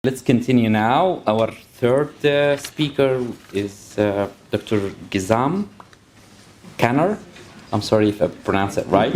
Let's continue now. Our third speaker is Dr. Gizem. I'm sorry if I pronounce it right.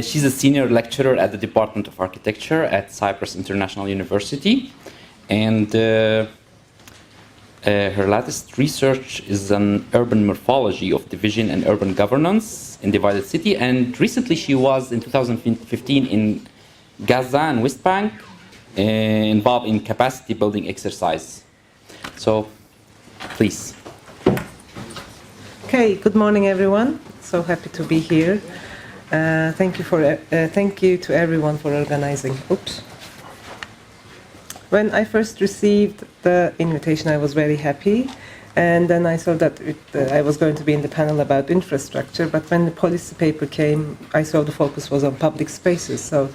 She's a senior lecturer at the Department of Architecture at Cyprus International University. And her latest research is on urban morphology of division and urban governance in divided city. And recently she was, in 2015, in Gaza and West Bank, involved in capacity building exercise. So, please. Okay, good morning, everyone. So happy to be here. Thank you to everyone for organizing. Oops. When I first received the invitation, I was very happy, and then I saw that I was going to be in the panel about infrastructure. But when the policy paper came, I saw the focus was on public spaces. So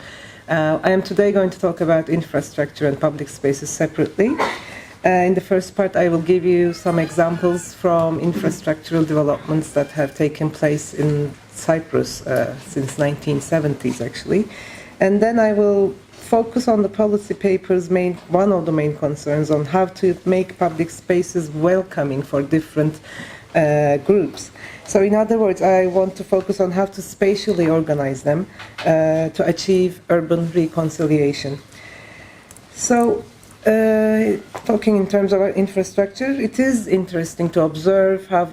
I am today going to talk about infrastructure and public spaces separately. In the first part, I will give you some examples from infrastructural developments that have taken place in Cyprus since 1970s, actually. And then I will focus on the policy paper's one of the main concerns on how to make public spaces welcoming for different groups. So in other words, I want to focus on how to spatially organize them to achieve urban reconciliation. So talking in terms of our infrastructure, it is interesting to observe how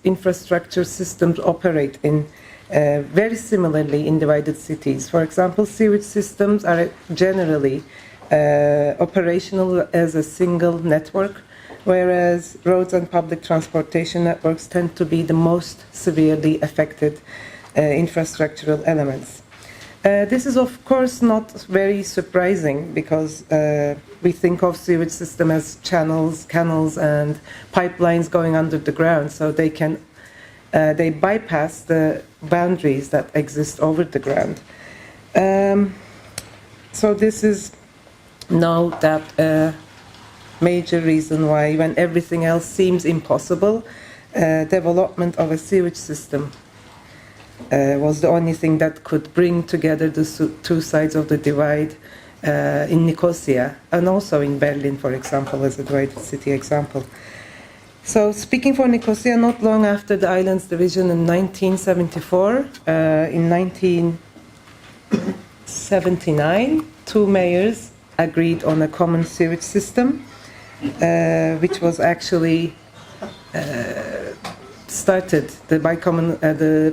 infrastructure systems operate in very similarly in divided cities. For example, sewage systems are generally operational as a single network, whereas roads and public transportation networks tend to be the most severely affected infrastructural elements. This is, of course, not very surprising because we think of sewage system as channels, canals, and pipelines going under the ground, so they bypass the boundaries that exist over the ground. So this is no doubt major reason why, when everything else seems impossible, development of a sewage system was the only thing that could bring together the two sides of the divide in Nicosia and also in Berlin, for example, as a divided city example. So speaking for Nicosia, not long after the island's division in 1974, in 1979, two mayors agreed on a common sewage system, which was actually started. The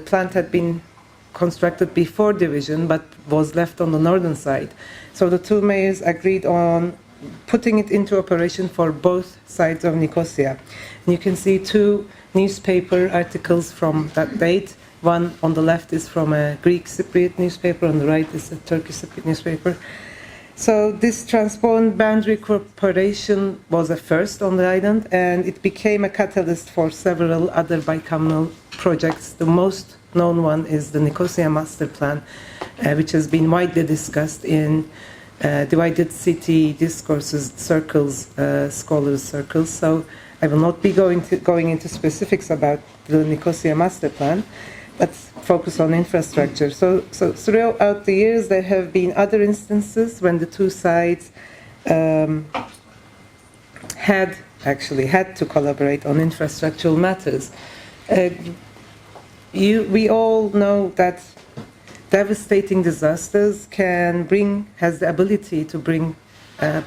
plant had been constructed before division, but was left on the northern side. So the two mayors agreed on putting it into operation for both sides of Nicosia. And you can see two newspaper articles from that date. One on the left is from a Greek Cypriot newspaper, on the right is a Turkish Cypriot newspaper. So this transformed boundary cooperation was a first on the island, and it became a catalyst for several other bicommunal projects. The most known one is the Nicosia Master Plan, which has been widely discussed in divided city discourses circles, scholars circles. So I will not be going into specifics about the Nicosia Master Plan, but focus on infrastructure. So throughout the years, there have been other instances when the two sides had to collaborate on infrastructural matters. We all know that devastating disasters has the ability to bring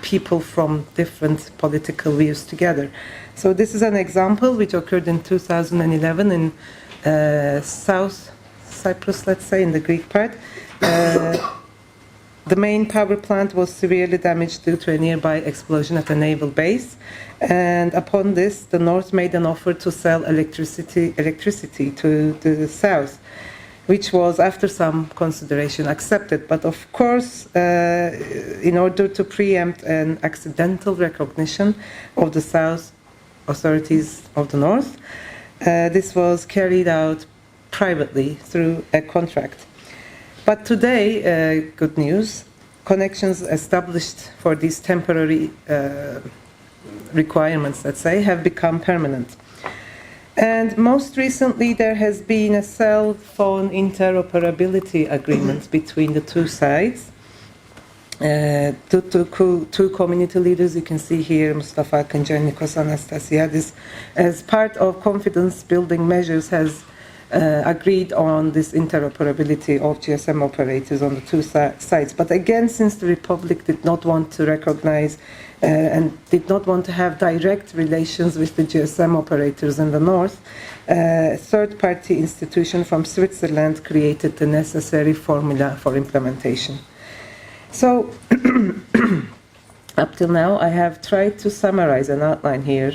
people from different political views together. So this is an example which occurred in 2011 in South Cyprus, let's say, in the Greek part. The main power plant was severely damaged due to a nearby explosion at a naval base. And upon this, the North made an offer to sell electricity to the South, which was, after some consideration, accepted. But of course, in order to preempt an accidental recognition of the South authorities of the North, this was carried out privately through a contract. But today, good news, connections established for these temporary requirements, let's say, have become permanent. And most recently, there has been a cell phone interoperability agreement between the two sides. two community leaders, you can see here Mustafa Akıncı and Nicosia and Sarajevo, as part of confidence building measures has agreed on this interoperability of GSM operators on the two sides. But again, since the Republic did not want to recognize and did not want to have direct relations with the GSM operators in the north, a third-party institution from Switzerland created the necessary formula for implementation. So, up till now, I have tried to summarize and outline here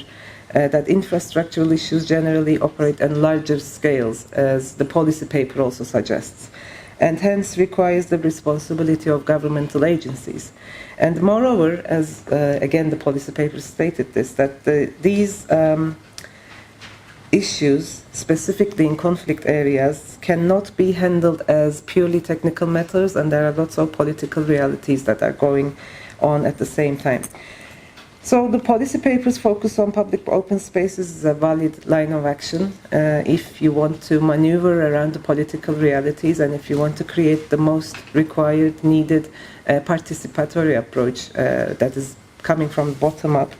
that infrastructural issues generally operate on larger scales, as the policy paper also suggests, and hence requires the responsibility of governmental agencies. And moreover, as again the policy paper stated this, that these issues, specifically in conflict areas, cannot be handled as purely technical matters, and there are lots of political realities that are going on at the same time. So the policy papers focus on public open spaces as a valid line of action if you want to maneuver around the political realities and if you want to create the most required, needed participatory approach that is coming from bottom up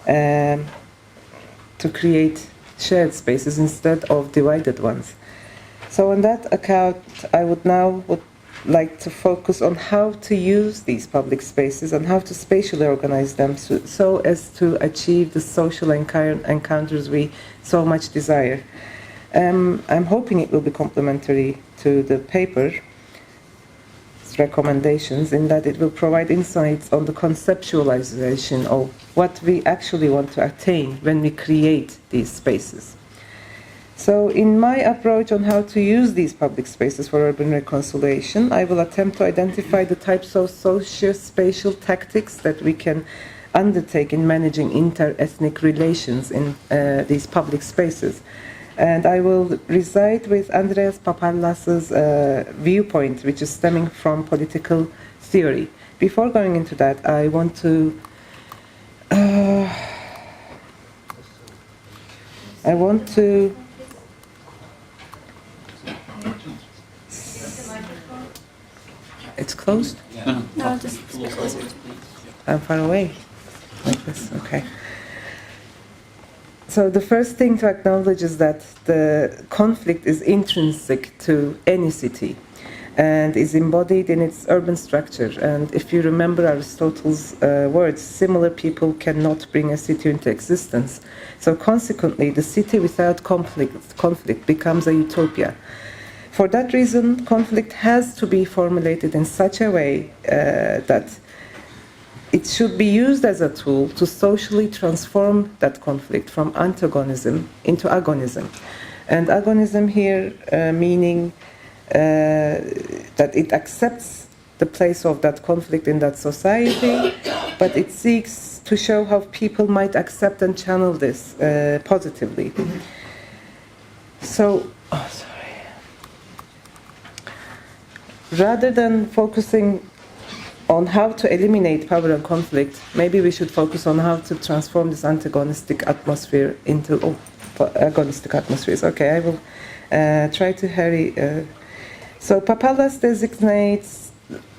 to create shared spaces instead of divided ones. So on that account, I would like to focus on how to use these public spaces and how to spatially organize them so as to achieve the social encounters we so much desire. I'm hoping it will be complementary to the paper's recommendations in that it will provide insights on the conceptualization of what we actually want to attain when we create these spaces. So in my approach on how to use these public spaces for urban reconciliation, I will attempt to identify the types of socio-spatial tactics that we can undertake in managing inter-ethnic relations in these public spaces. And I will reside with Andreas Papallas's viewpoint, which is stemming from political theory. Before going into that, I want to It's closed? No, just close it. I'm far away. Like this, okay. So the first thing to acknowledge is that the conflict is intrinsic to any city and is embodied in its urban structure. And if you remember Aristotle's words, similar people cannot bring a city into existence. So consequently, the city without conflict becomes a utopia. For that reason, conflict has to be formulated in such a way that it should be used as a tool to socially transform that conflict from antagonism into agonism. And agonism here meaning that it accepts the place of that conflict in that society, but it seeks to show how people might accept and channel this positively. So, rather than focusing on how to eliminate power and conflict, maybe we should focus on how to transform this antagonistic atmosphere into agonistic atmospheres. Okay, I will try to hurry. So Papallas designates,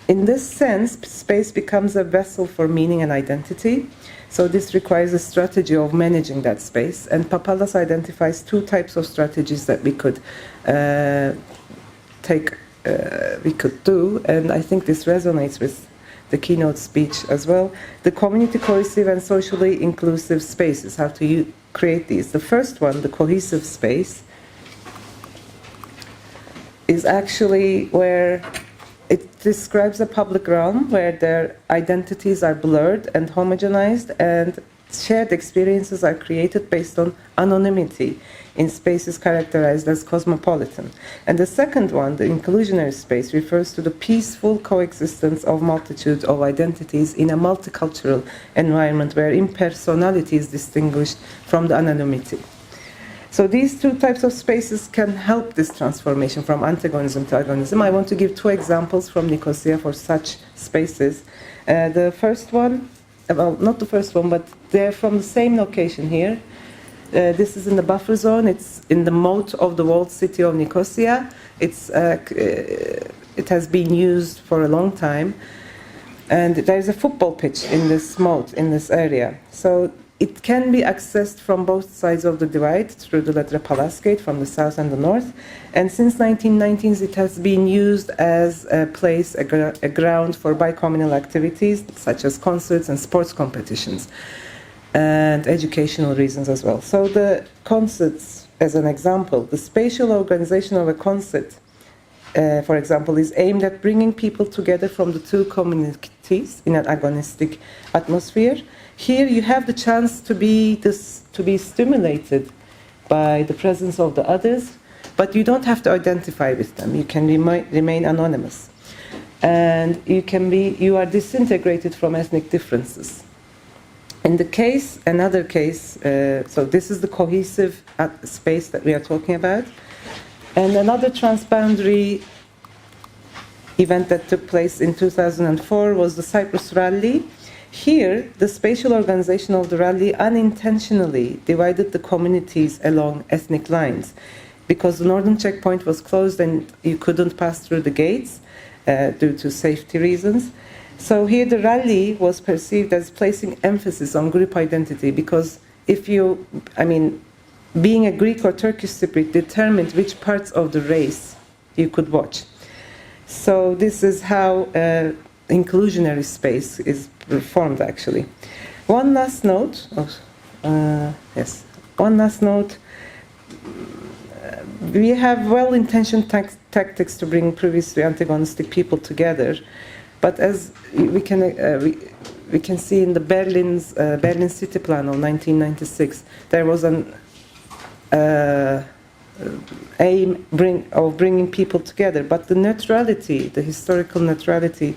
in this sense, space becomes a vessel for meaning and identity. So this requires a strategy of managing that space. And Papallas identifies two types of strategies that we could do, and I think this resonates with the keynote speech as well. The community cohesive and socially inclusive spaces, how to create these. The first one, the cohesive space, is actually where it describes a public realm where their identities are blurred and homogenized and shared experiences are created based on anonymity in spaces characterized as cosmopolitan. And the second one, the inclusionary space, refers to the peaceful coexistence of multitudes of identities in a multicultural environment where impersonality is distinguished from the anonymity. So these two types of spaces can help this transformation from antagonism to agonism. I want to give two examples from Nicosia for such spaces. The first one, well, not the first one, but they're from the same location here. This is in the buffer zone. It's in the moat of the walled city of Nicosia. It has been used for a long time. And there is a football pitch in this moat, in this area. So it can be accessed from both sides of the divide through the Ledre Palace Gate from the south and the north. And since 1990s, it has been used as a place, a ground for bicommunal activities, such as concerts and sports competitions, and educational reasons as well. So the concerts, as an example, the spatial organization of a concert, for example, is aimed at bringing people together from the two communities in an agonistic atmosphere. Here you have the chance to be stimulated by the presence of the others, but you don't have to identify with them. You can remain anonymous, and you are disintegrated from ethnic differences. In the case, another case, so this is the cohesive space that we are talking about. And another transboundary event that took place in 2004 was the Cyprus Rally. Here, the spatial organization of the rally unintentionally divided the communities along ethnic lines because the northern checkpoint was closed and you couldn't pass through the gates due to safety reasons. So here the rally was perceived as placing emphasis on group identity because being a Greek or Turkish Cypriot determined which parts of the race you could watch. So this is how inclusionary space is formed, actually. One last note. One last note. We have well-intentioned tactics to bring previously antagonistic people together, but as we can see in the Berlin City Plan of 1996, there was an aim of bringing people together, but the neutrality, the historical neutrality,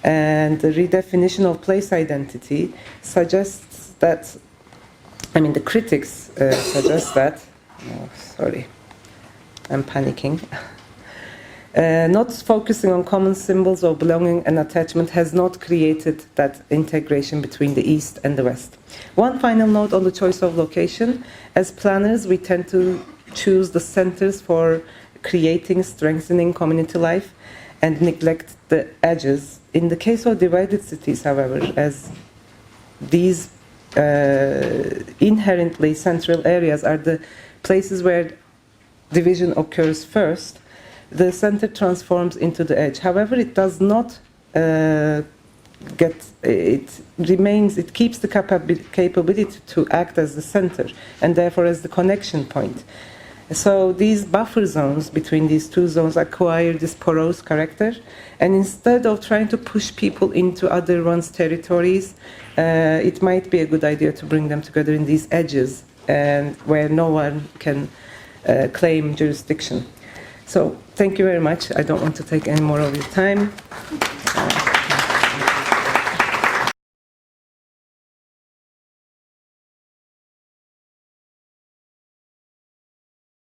and the redefinition of place identity suggests that, the critics suggest that, sorry, I'm panicking, not focusing on common symbols of belonging and attachment has not created that integration between the East and the West. One final note on the choice of location. As planners, we tend to choose the centers for creating, strengthening community life and neglect the edges. In the case of divided cities, however, as these inherently central areas are the places where division occurs first, the center transforms into the edge. However, it does not it keeps the capability to act as the center and therefore as the connection point. So these buffer zones between these two zones acquire this porous character, and instead of trying to push people into other one's territories, it might be a good idea to bring them together in these edges and where no one can claim jurisdiction. So thank you very much. I don't want to take any more of your time.